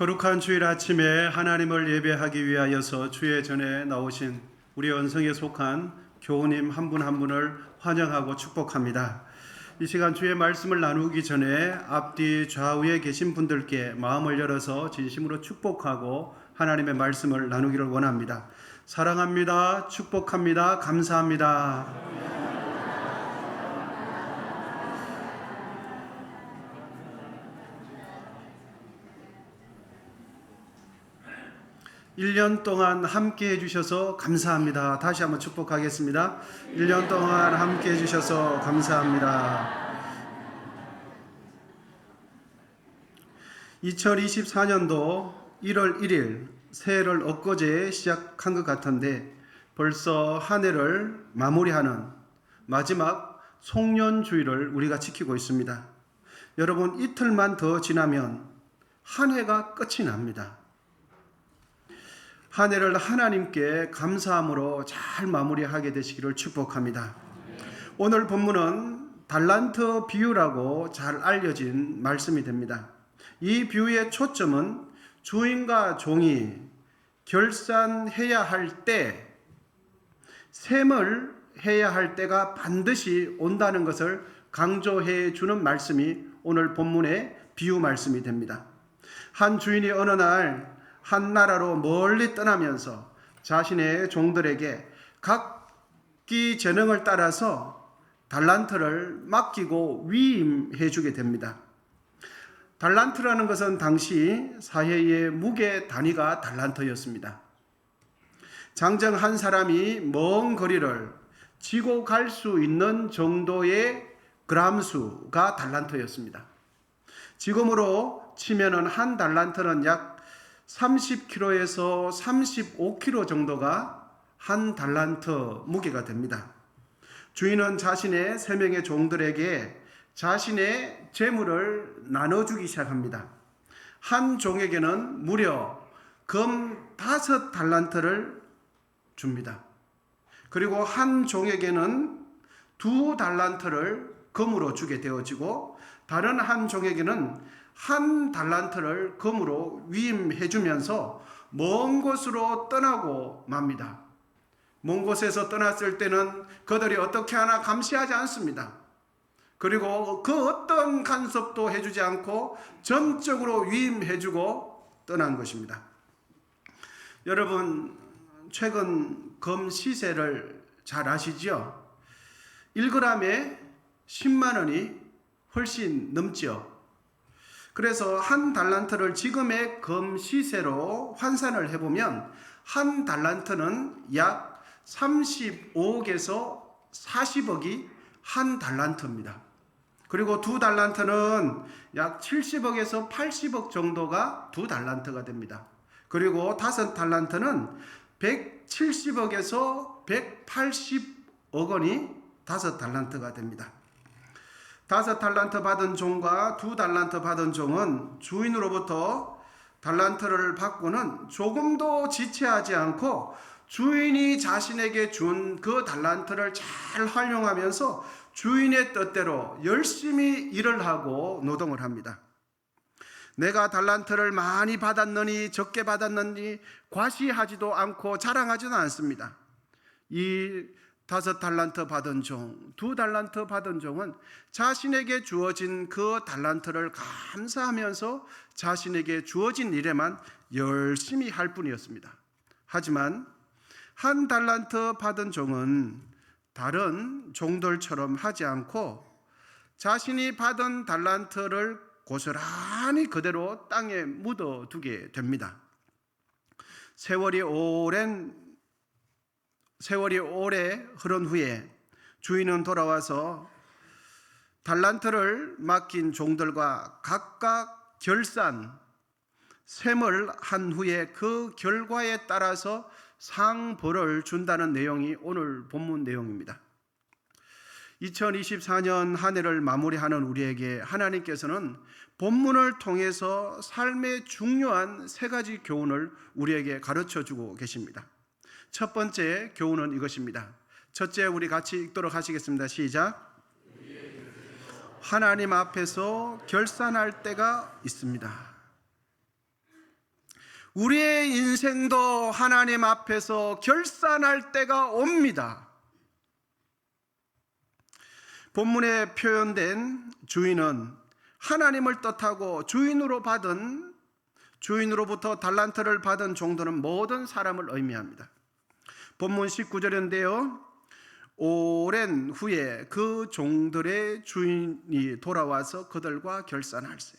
거룩한 주일 아침에 하나님을 예배하기 위하여서 주의 전에 나오신 우리 언성에 속한 교우님 한 분 한 분을 환영하고 축복합니다. 이 시간 주의 말씀을 나누기 전에 앞뒤 좌우에 계신 분들께 마음을 열어서 진심으로 축복하고 하나님의 말씀을 나누기를 원합니다. 사랑합니다. 축복합니다. 감사합니다. 1년 동안 함께 해주셔서 감사합니다. 다시 한번 축복하겠습니다. 1년 동안 함께 해주셔서 감사합니다. 2024년도 1월 1일 새해를 엊그제 시작한 것 같은데 벌써 한 해를 마무리하는 마지막 송년주일을 우리가 지키고 있습니다. 여러분, 이틀만 더 지나면 한 해가 끝이 납니다. 한 해를 하나님께 감사함으로 잘 마무리하게 되시기를 축복합니다. 오늘 본문은 달란트 비유라고 잘 알려진 말씀이 됩니다. 이 비유의 초점은 주인과 종이 결산해야 할 때, 셈을 해야 할 때가 반드시 온다는 것을 강조해 주는 말씀이 오늘 본문의 비유 말씀이 됩니다. 한 주인이 어느 날 한 나라로 멀리 떠나면서 자신의 종들에게 각기 재능을 따라서 달란트를 맡기고 위임해 주게 됩니다. 달란트라는 것은 당시 사회의 무게 단위가 달란트였습니다. 장정 한 사람이 먼 거리를 지고 갈 수 있는 정도의 그람수가 달란트였습니다. 지금으로 치면은 한 달란트는 약 30kg에서 35kg 정도가 한 달란트 무게가 됩니다. 주인은 자신의 3명의 종들에게 자신의 재물을 나눠주기 시작합니다. 한 종에게는 무려 금 5달란트를 줍니다. 그리고 한 종에게는 2달란트를 금으로 주게 되어지고 다른 한 종에게는 한 달란트를 금으로 위임해 주면서 먼 곳으로 떠나고 맙니다. 먼 곳에서 떠났을 때는 그들이 어떻게 하나 감시하지 않습니다. 그리고 그 어떤 간섭도 해주지 않고 전적으로 위임해 주고 떠난 것입니다. 여러분, 최근 금 시세를 잘 아시죠? 1g에 10만 원이 훨씬 넘죠. 그래서 한 달란트를 지금의 금 시세로 환산을 해보면 한 달란트는 약 35억에서 40억이 한 달란트입니다. 그리고 2달란트는 약 70억에서 80억 정도가 2달란트가 됩니다. 그리고 5달란트는 170억에서 180억 원이 5달란트가 됩니다. 5달란트 받은 종과 2달란트 받은 종은 주인으로부터 달란트를 받고는 조금도 지체하지 않고 주인이 자신에게 준 그 달란트를 잘 활용하면서 주인의 뜻대로 열심히 일을 하고 노동을 합니다. 내가 달란트를 많이 받았느니 적게 받았느니 과시하지도 않고 자랑하지도 않습니다. 이 5달란트 받은 종, 2달란트 받은 종은 자신에게 주어진 그 달란트를 감사하면서 자신에게 주어진 일에만 열심히 할 뿐이었습니다. 하지만 한 달란트 받은 종은 다른 종들처럼 하지 않고 자신이 받은 달란트를 고스란히 그대로 땅에 묻어두게 됩니다. 세월이 오래 흐른 후에 주인은 돌아와서 달란트를 맡긴 종들과 각각 셈을 한 후에 그 결과에 따라서 상벌을 준다는 내용이 오늘 본문 내용입니다. 2024년 한 해를 마무리하는 우리에게 하나님께서는 본문을 통해서 삶의 중요한 3가지 교훈을 우리에게 가르쳐주고 계십니다. 첫 번째 교훈은 이것입니다. 첫째, 우리 같이 읽도록 하시겠습니다. 시작. 하나님 앞에서 결산할 때가 있습니다. 우리의 인생도 하나님 앞에서 결산할 때가 옵니다. 본문에 표현된 주인은 하나님을 뜻하고 주인으로부터 달란트를 받은 종들은 모든 사람을 의미합니다. 본문 19절인데요. 오랜 후에 그 종들의 주인이 돌아와서 그들과 결산할세.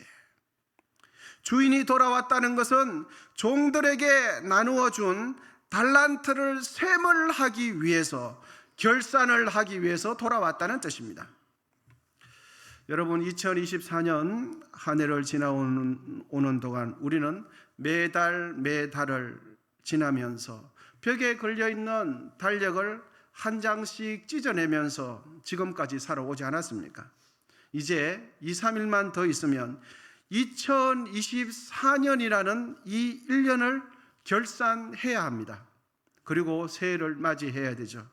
주인이 돌아왔다는 것은 종들에게 나누어 준 달란트를 셈을 하기 위해서, 결산을 하기 위해서 돌아왔다는 뜻입니다. 여러분, 2024년 한 해를 지나오는 동안 우리는 매달을 지나면서 벽에 걸려있는 달력을 한 장씩 찢어내면서 지금까지 살아오지 않았습니까? 이제 2, 3일만 더 있으면 2024년이라는 이 1년을 결산해야 합니다. 그리고 새해를 맞이해야 되죠.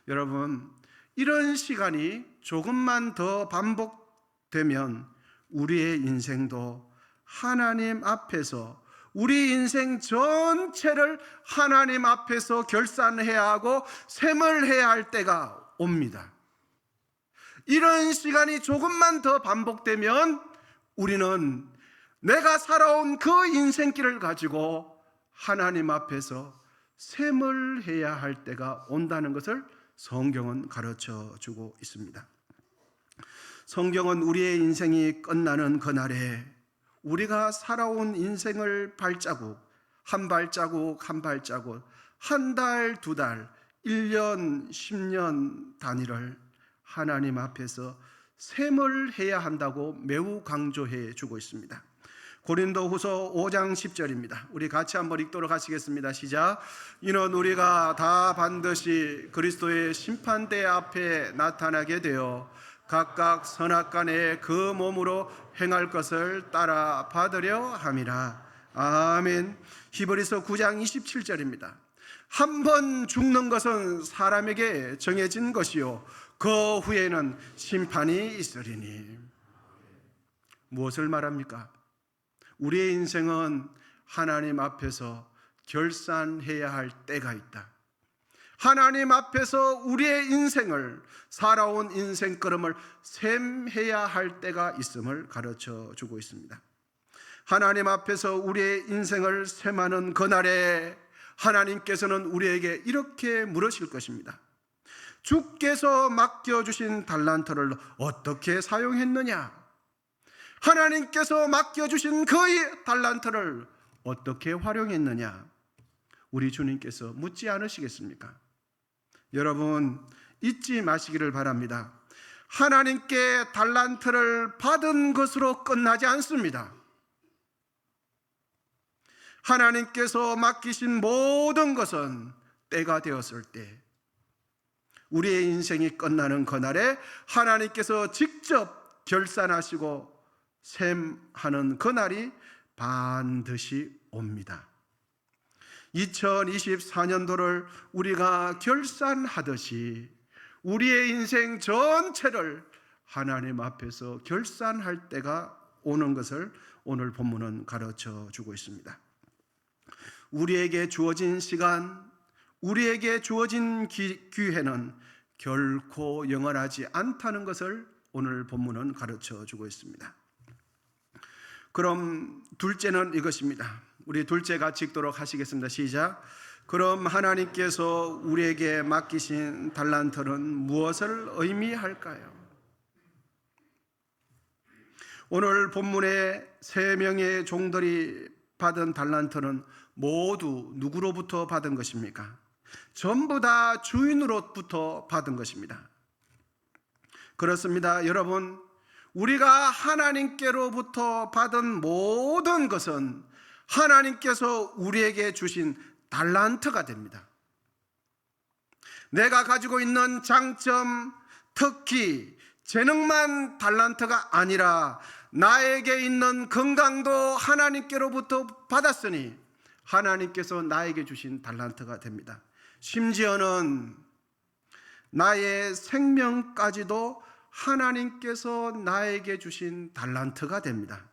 여러분, 이런 시간이 조금만 더 반복되면 우리의 인생도 하나님 앞에서, 우리 인생 전체를 하나님 앞에서 결산해야 하고 셈을 해야 할 때가 옵니다. 이런 시간이 조금만 더 반복되면 우리는 내가 살아온 그 인생길을 가지고 하나님 앞에서 셈을 해야 할 때가 온다는 것을 성경은 가르쳐 주고 있습니다. 성경은 우리의 인생이 끝나는 그날에 우리가 살아온 인생을 한 발자국, 한 달, 두 달, 1년, 10년 단위를 하나님 앞에서 셈을 해야 한다고 매우 강조해 주고 있습니다. 고린도후서 5장 10절입니다. 우리 같이 한번 읽도록 하시겠습니다. 시작. 이는 우리가 다 반드시 그리스도의 심판대 앞에 나타나게 되어 각각 선악간에 그 몸으로 행할 것을 따라 받으려 함이라. 아멘. 히브리서 9장 27절입니다. 한 번 죽는 것은 사람에게 정해진 것이요 그 후에는 심판이 있으리니. 무엇을 말합니까? 우리의 인생은 하나님 앞에서 결산해야 할 때가 있다. 하나님 앞에서 우리의 인생을, 살아온 인생 걸음을 셈해야 할 때가 있음을 가르쳐 주고 있습니다. 하나님 앞에서 우리의 인생을 셈하는 그날에 하나님께서는 우리에게 이렇게 물으실 것입니다. 주께서 맡겨주신 달란트를 어떻게 사용했느냐? 하나님께서 맡겨주신 그 달란트를 어떻게 활용했느냐? 우리 주님께서 묻지 않으시겠습니까? 여러분, 잊지 마시기를 바랍니다. 하나님께 달란트를 받은 것으로 끝나지 않습니다. 하나님께서 맡기신 모든 것은 때가 되었을 때, 우리의 인생이 끝나는 그날에 하나님께서 직접 결산하시고 셈하는 그날이 반드시 옵니다. 2024년도를 우리가 결산하듯이 우리의 인생 전체를 하나님 앞에서 결산할 때가 오는 것을 오늘 본문은 가르쳐 주고 있습니다. 우리에게 주어진 시간, 우리에게 주어진 기회는 결코 영원하지 않다는 것을 오늘 본문은 가르쳐 주고 있습니다. 그럼 둘째는 이것입니다. 우리 둘째 같이 읽도록 하시겠습니다. 시작. 그럼 하나님께서 우리에게 맡기신 달란트는 무엇을 의미할까요? 오늘 본문의 3명의 종들이 받은 달란트는 모두 누구로부터 받은 것입니까? 전부 다 주인으로부터 받은 것입니다. 그렇습니다. 여러분, 우리가 하나님께로부터 받은 모든 것은 하나님께서 우리에게 주신 달란트가 됩니다. 내가 가지고 있는 장점, 특기, 재능만 달란트가 아니라 나에게 있는 건강도 하나님께로부터 받았으니 하나님께서 나에게 주신 달란트가 됩니다. 심지어는 나의 생명까지도 하나님께서 나에게 주신 달란트가 됩니다.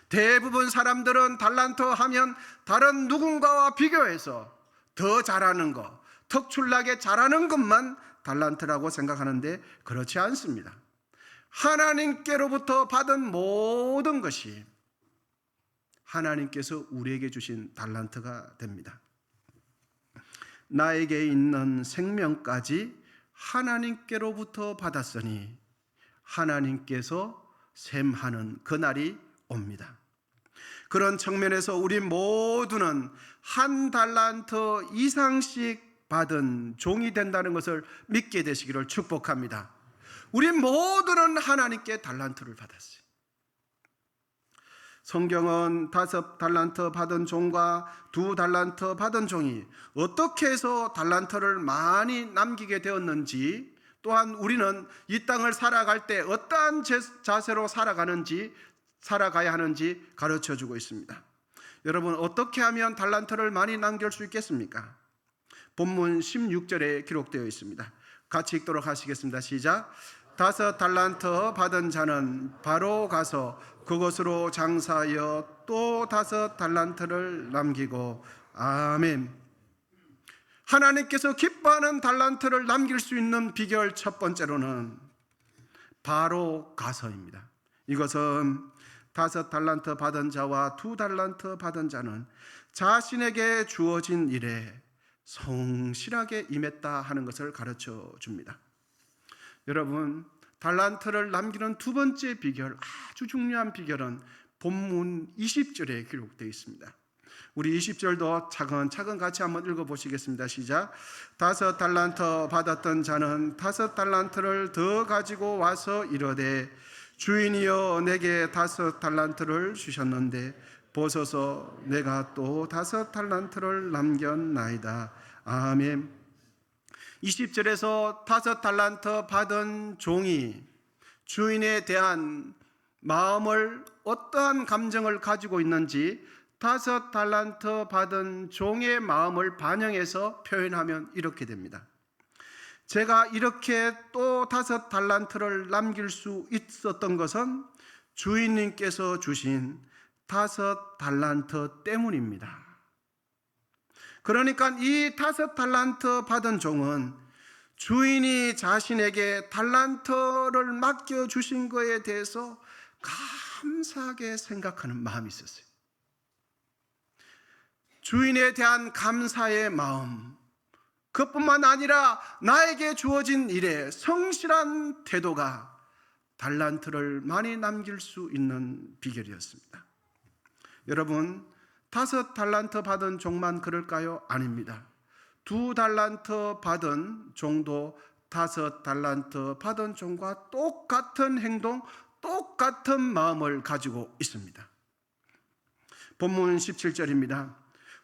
대부분 사람들은 달란트 하면 다른 누군가와 비교해서 더 잘하는 것, 특출나게 잘하는 것만 달란트라고 생각하는데 그렇지 않습니다. 하나님께로부터 받은 모든 것이 하나님께서 우리에게 주신 달란트가 됩니다. 나에게 있는 생명까지 하나님께로부터 받았으니 하나님께서 셈하는 그날이 옵니다. 그런 측면에서 우리 모두는 한 달란트 이상씩 받은 종이 된다는 것을 믿게 되시기를 축복합니다. 우리 모두는 하나님께 달란트를 받았어요. 성경은 5달란트 받은 종과 2달란트 받은 종이 어떻게 해서 달란트를 많이 남기게 되었는지, 또한 우리는 이 땅을 살아갈 때 어떠한 자세로 살아가야 하는지 가르쳐주고 있습니다. 여러분, 어떻게 하면 달란트를 많이 남길 수 있겠습니까? 본문 16절에 기록되어 있습니다. 같이 읽도록 하시겠습니다. 시작. 5달란트 받은 자는 바로 가서 그것으로 장사하여 또 5달란트를 남기고. 아멘. 하나님께서 기뻐하는 달란트를 남길 수 있는 비결 첫 번째로는 바로 가서입니다. 이것은 5달란트 받은 자와 2달란트 받은 자는 자신에게 주어진 일에 성실하게 임했다 하는 것을 가르쳐 줍니다. 여러분, 달란트를 남기는 두 번째 비결, 아주 중요한 비결은 본문 20절에 기록되어 있습니다. 우리 20절도 차근차근 같이 한번 읽어보시겠습니다. 시작. 5달란트 받았던 자는 5달란트를 더 가지고 와서 이르되 주인이여 내게 5달란트를 주셨는데 보소서 내가 또 5달란트를 남겼나이다. 아멘. 20절에서 5달란트 받은 종이 주인에 대한 마음을, 어떠한 감정을 가지고 있는지 5달란트 받은 종의 마음을 반영해서 표현하면 이렇게 됩니다. 제가 이렇게 또 5달란트를 남길 수 있었던 것은 주인님께서 주신 5달란트 때문입니다. 그러니까 이 5달란트 받은 종은 주인이 자신에게 달란트를 맡겨주신 것에 대해서 감사하게 생각하는 마음이 있었어요. 주인에 대한 감사의 마음, 그것뿐만 아니라 나에게 주어진 일에 성실한 태도가 달란트를 많이 남길 수 있는 비결이었습니다. 여러분, 5달란트 받은 종만 그럴까요? 아닙니다. 2달란트 받은 종도 5달란트 받은 종과 똑같은 행동, 똑같은 마음을 가지고 있습니다. 본문 17절입니다.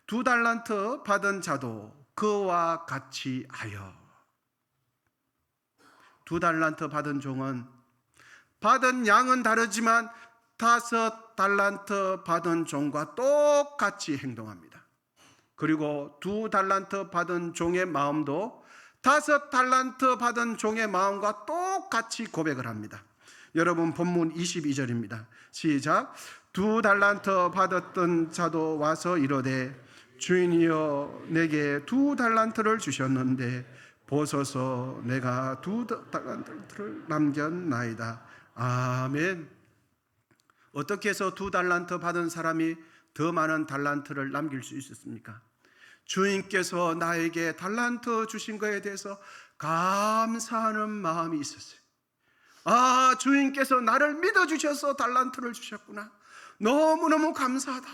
2달란트 받은 자도 그와 같이 하여. 2달란트 받은 종은 받은 양은 다르지만 5달란트 받은 종과 똑같이 행동합니다. 그리고 2달란트 받은 종의 마음도 5달란트 받은 종의 마음과 똑같이 고백을 합니다. 여러분, 본문 22절입니다. 시작. 2달란트 받았던 자도 와서 이르되 주인이여 내게 2달란트를 주셨는데 보소서 내가 2달란트를 남겼나이다. 아멘. 어떻게 해서 2달란트 받은 사람이 더 많은 달란트를 남길 수 있었습니까? 주인께서 나에게 달란트 주신 것에 대해서 감사하는 마음이 있었어요. 아, 주인께서 나를 믿어주셔서 달란트를 주셨구나. 너무너무 감사하다.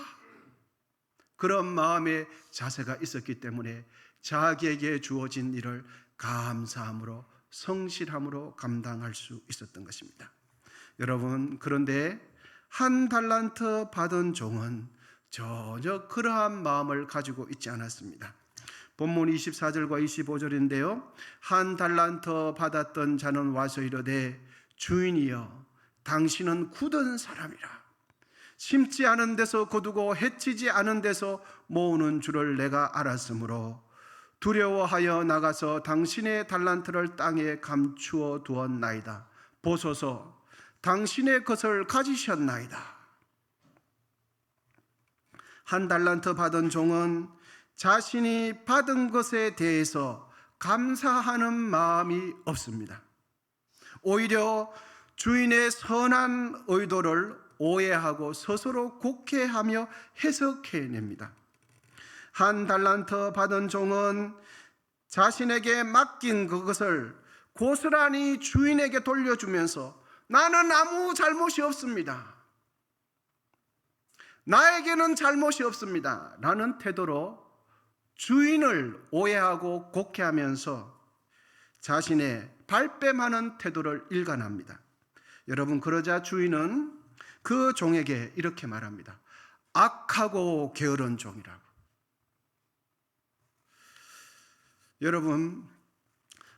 그런 마음의 자세가 있었기 때문에 자기에게 주어진 일을 감사함으로, 성실함으로 감당할 수 있었던 것입니다. 여러분, 그런데 한 달란트 받은 종은 전혀 그러한 마음을 가지고 있지 않았습니다. 본문 24절과 25절인데요. 한 달란트 받았던 자는 와서 이르되 주인이여 당신은 굳은 사람이라. 심지 않은 데서 거두고 해치지 않은 데서 모으는 줄을 내가 알았으므로 두려워하여 나가서 당신의 달란트를 땅에 감추어 두었나이다. 보소서 당신의 것을 가지셨나이다. 한 달란트 받은 종은 자신이 받은 것에 대해서 감사하는 마음이 없습니다. 오히려 주인의 선한 의도를 오해하고 스스로 곡해하며 해석해냅니다. 한 달란트 받은 종은 자신에게 맡긴 그것을 고스란히 주인에게 돌려주면서 나는 아무 잘못이 없습니다, 나에게는 잘못이 없습니다 라는 태도로 주인을 오해하고 곡해하면서 자신의 발뺌하는 태도를 일관합니다. 여러분, 그러자 주인은 그 종에게 이렇게 말합니다. 악하고 게으른 종이라고. 여러분,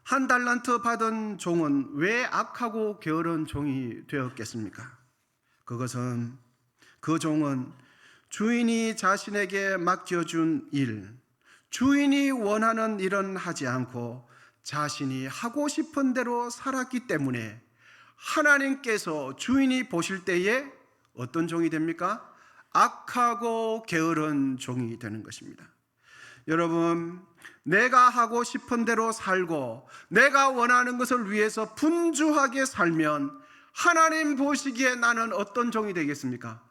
한 달란트 받은 종은 왜 악하고 게으른 종이 되었겠습니까? 그것은 그 종은 주인이 자신에게 맡겨준 일, 주인이 원하는 일은 하지 않고 자신이 하고 싶은 대로 살았기 때문에 하나님께서 주인이 보실 때에 어떤 종이 됩니까? 악하고 게으른 종이 되는 것입니다. 여러분, 내가 하고 싶은 대로 살고 내가 원하는 것을 위해서 분주하게 살면 하나님 보시기에 나는 어떤 종이 되겠습니까?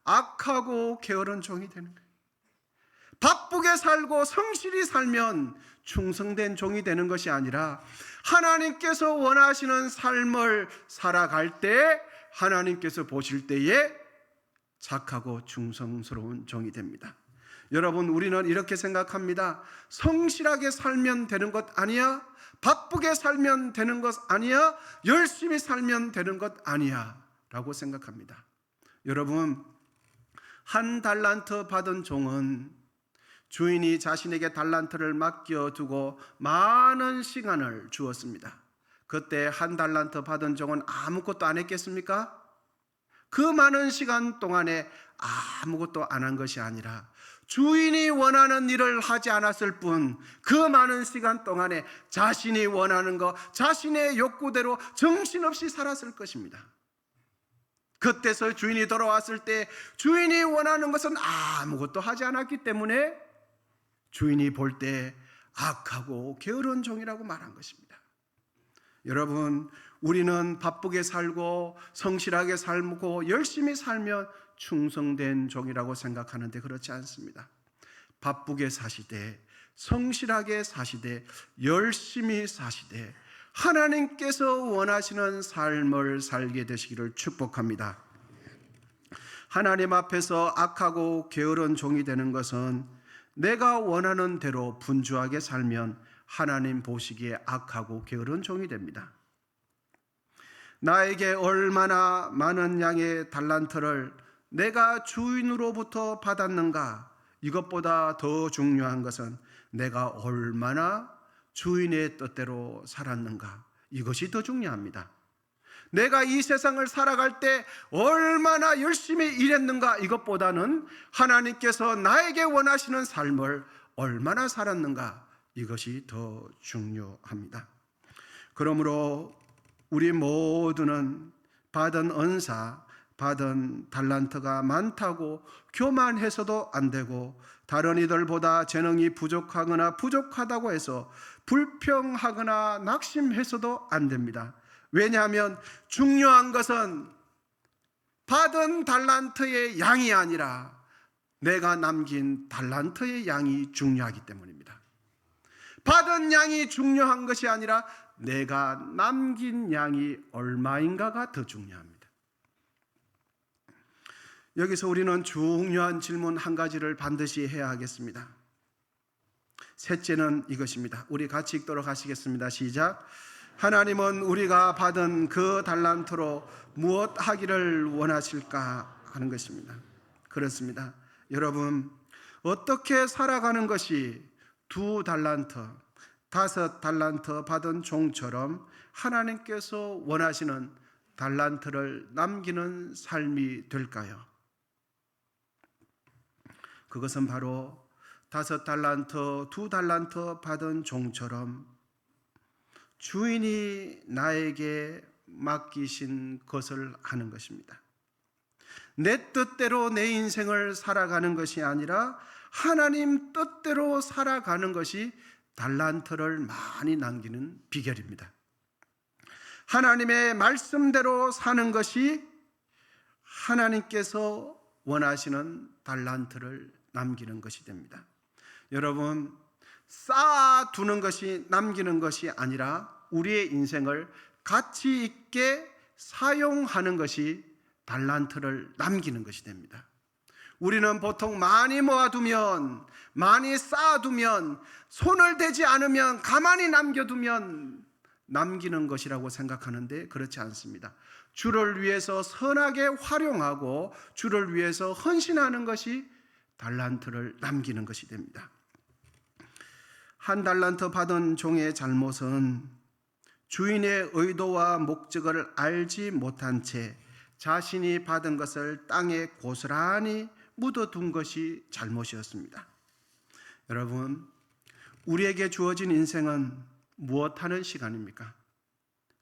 악하고 게으른 종이 되는 거예요. 바쁘게 살고 성실히 살면 충성된 종이 되는 것이 아니라 하나님께서 원하시는 삶을 살아갈 때 하나님께서 보실 때에 착하고 충성스러운 종이 됩니다. 여러분, 우리는 이렇게 생각합니다. 성실하게 살면 되는 것 아니야? 바쁘게 살면 되는 것 아니야? 열심히 살면 되는 것 아니야? 라고 생각합니다. 여러분, 한 달란트 받은 종은 주인이 자신에게 달란트를 맡겨두고 많은 시간을 주었습니다. 그때 한 달란트 받은 종은 아무것도 안 했겠습니까? 그 많은 시간 동안에 아무것도 안 한 것이 아니라 주인이 원하는 일을 하지 않았을 뿐 그 많은 시간 동안에 자신이 원하는 것, 자신의 욕구대로 정신없이 살았을 것입니다. 그때서 주인이 돌아왔을 때 주인이 원하는 것은 아무것도 하지 않았기 때문에 주인이 볼 때 악하고 게으른 종이라고 말한 것입니다. 여러분, 우리는 바쁘게 살고 성실하게 살고 열심히 살면 충성된 종이라고 생각하는데 그렇지 않습니다. 바쁘게 사시되 성실하게 사시되 열심히 사시되 하나님께서 원하시는 삶을 살게 되시기를 축복합니다. 하나님 앞에서 악하고 게으른 종이 되는 것은 내가 원하는 대로 분주하게 살면 하나님 보시기에 악하고 게으른 종이 됩니다. 나에게 얼마나 많은 양의 달란트를 내가 주인으로부터 받았는가, 이것보다 더 중요한 것은 내가 얼마나 주인의 뜻대로 살았는가, 이것이 더 중요합니다. 내가 이 세상을 살아갈 때 얼마나 열심히 일했는가, 이것보다는 하나님께서 나에게 원하시는 삶을 얼마나 살았는가, 이것이 더 중요합니다. 그러므로 우리 모두는 받은 은사, 받은 달란트가 많다고 교만해서도 안 되고 다른 이들보다 재능이 부족하거나 부족하다고 해서 불평하거나 낙심해서도 안 됩니다. 왜냐하면 중요한 것은 받은 달란트의 양이 아니라 내가 남긴 달란트의 양이 중요하기 때문입니다. 받은 양이 중요한 것이 아니라 내가 남긴 양이 얼마인가가 더 중요합니다. 여기서 우리는 중요한 질문 한 가지를 반드시 해야 하겠습니다. 셋째는 이것입니다. 우리 같이 읽도록 하시겠습니다. 시작. 하나님은 우리가 받은 그 달란트로 무엇 하기를 원하실까 하는 것입니다. 그렇습니다. 여러분, 어떻게 살아가는 것이 2달란트, 5달란트 받은 종처럼 하나님께서 원하시는 달란트를 남기는 삶이 될까요? 그것은 바로 5달란트, 2달란트 받은 종처럼 주인이 나에게 맡기신 것을 하는 것입니다. 내 뜻대로 내 인생을 살아가는 것이 아니라 하나님 뜻대로 살아가는 것이 달란트를 많이 남기는 비결입니다. 하나님의 말씀대로 사는 것이 하나님께서 원하시는 달란트를 남기는 것이 됩니다. 여러분, 쌓아두는 것이 남기는 것이 아니라 우리의 인생을 가치 있게 사용하는 것이 달란트를 남기는 것이 됩니다. 우리는 보통 많이 모아두면, 많이 쌓아두면, 손을 대지 않으면, 가만히 남겨두면 남기는 것이라고 생각하는데 그렇지 않습니다. 주를 위해서 선하게 활용하고 주를 위해서 헌신하는 것이 달란트를 남기는 것이 됩니다. 한 달란트 받은 종의 잘못은 주인의 의도와 목적을 알지 못한 채 자신이 받은 것을 땅에 고스란히 묻어둔 것이 잘못이었습니다. 여러분, 우리에게 주어진 인생은 무엇하는 시간입니까?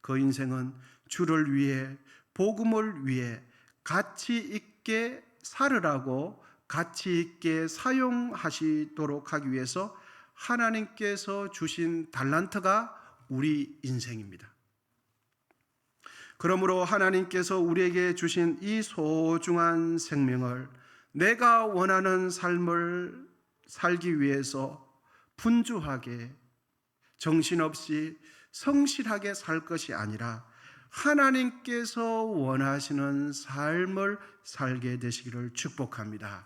그 인생은 주를 위해, 복음을 위해 가치 있게 살으라고, 가치 있게 사용하시도록 하기 위해서 하나님께서 주신 달란트가 우리 인생입니다. 그러므로 하나님께서 우리에게 주신 이 소중한 생명을 내가 원하는 삶을 살기 위해서 분주하게, 정신없이 성실하게 살 것이 아니라 하나님께서 원하시는 삶을 살게 되시기를 축복합니다.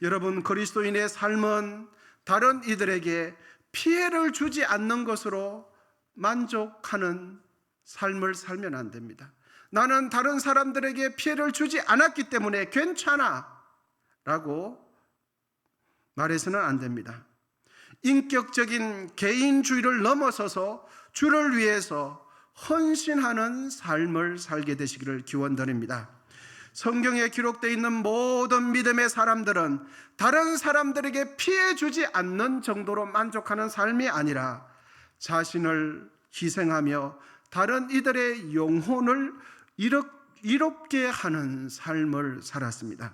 여러분, 그리스도인의 삶은 다른 이들에게 피해를 주지 않는 것으로 만족하는 삶을 살면 안 됩니다. 나는 다른 사람들에게 피해를 주지 않았기 때문에 괜찮아 라고 말해서는 안 됩니다. 인격적인 개인주의를 넘어서서 주를 위해서 헌신하는 삶을 살게 되시기를 기원드립니다. 성경에 기록되어 있는 모든 믿음의 사람들은 다른 사람들에게 피해 주지 않는 정도로 만족하는 삶이 아니라 자신을 희생하며 다른 이들의 영혼을 이롭게 하는 삶을 살았습니다.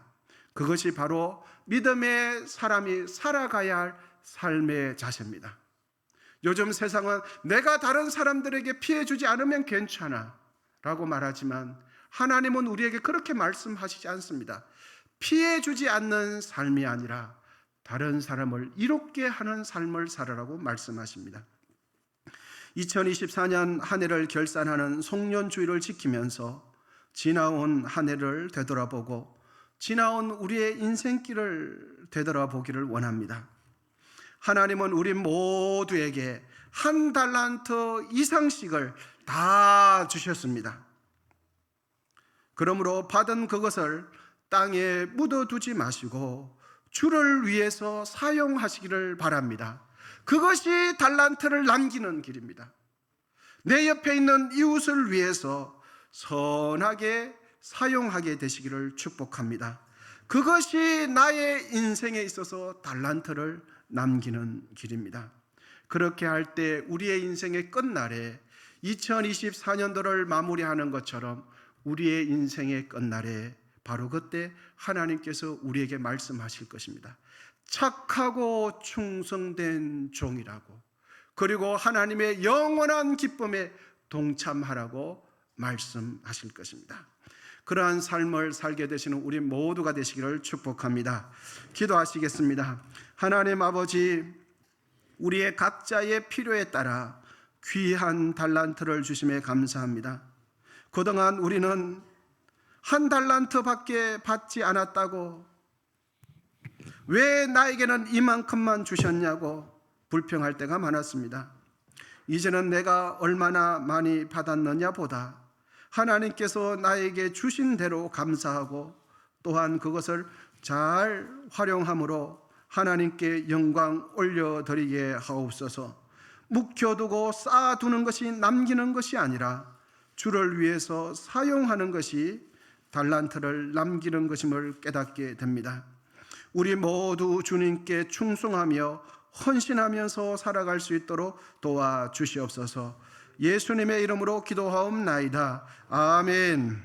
그것이 바로 믿음의 사람이 살아가야 할 삶의 자세입니다. 요즘 세상은 내가 다른 사람들에게 피해 주지 않으면 괜찮아 라고 말하지만 하나님은 우리에게 그렇게 말씀하시지 않습니다. 피해 주지 않는 삶이 아니라 다른 사람을 이롭게 하는 삶을 살아라고 말씀하십니다. 2024년 한 해를 결산하는 송년주의를 지키면서 지나온 한 해를 되돌아보고 지나온 우리의 인생길을 되돌아보기를 원합니다. 하나님은 우리 모두에게 한 달란트 이상씩을 다 주셨습니다. 그러므로 받은 그것을 땅에 묻어두지 마시고 주를 위해서 사용하시기를 바랍니다. 그것이 달란트를 남기는 길입니다. 내 옆에 있는 이웃을 위해서 선하게 사용하게 되시기를 축복합니다. 그것이 나의 인생에 있어서 달란트를 남기는 길입니다. 그렇게 할 때 우리의 인생의 끝날에 2024년도를 마무리하는 것처럼 우리의 인생의 끝날에 바로 그때 하나님께서 우리에게 말씀하실 것입니다. 착하고 충성된 종이라고, 그리고 하나님의 영원한 기쁨에 동참하라고 말씀하실 것입니다. 그러한 삶을 살게 되시는 우리 모두가 되시기를 축복합니다. 기도하시겠습니다. 하나님 아버지, 우리의 각자의 필요에 따라 귀한 달란트를 주심에 감사합니다. 그동안 우리는 한 달란트밖에 받지 않았다고, 왜 나에게는 이만큼만 주셨냐고 불평할 때가 많았습니다. 이제는 내가 얼마나 많이 받았느냐 보다 하나님께서 나에게 주신 대로 감사하고 또한 그것을 잘 활용함으로 하나님께 영광 올려드리게 하옵소서. 묵혀두고 쌓아두는 것이 남기는 것이 아니라 주를 위해서 사용하는 것이 달란트를 남기는 것임을 깨닫게 됩니다. 우리 모두 주님께 충성하며 헌신하면서 살아갈 수 있도록 도와주시옵소서. 예수님의 이름으로 기도하옵나이다. 아멘.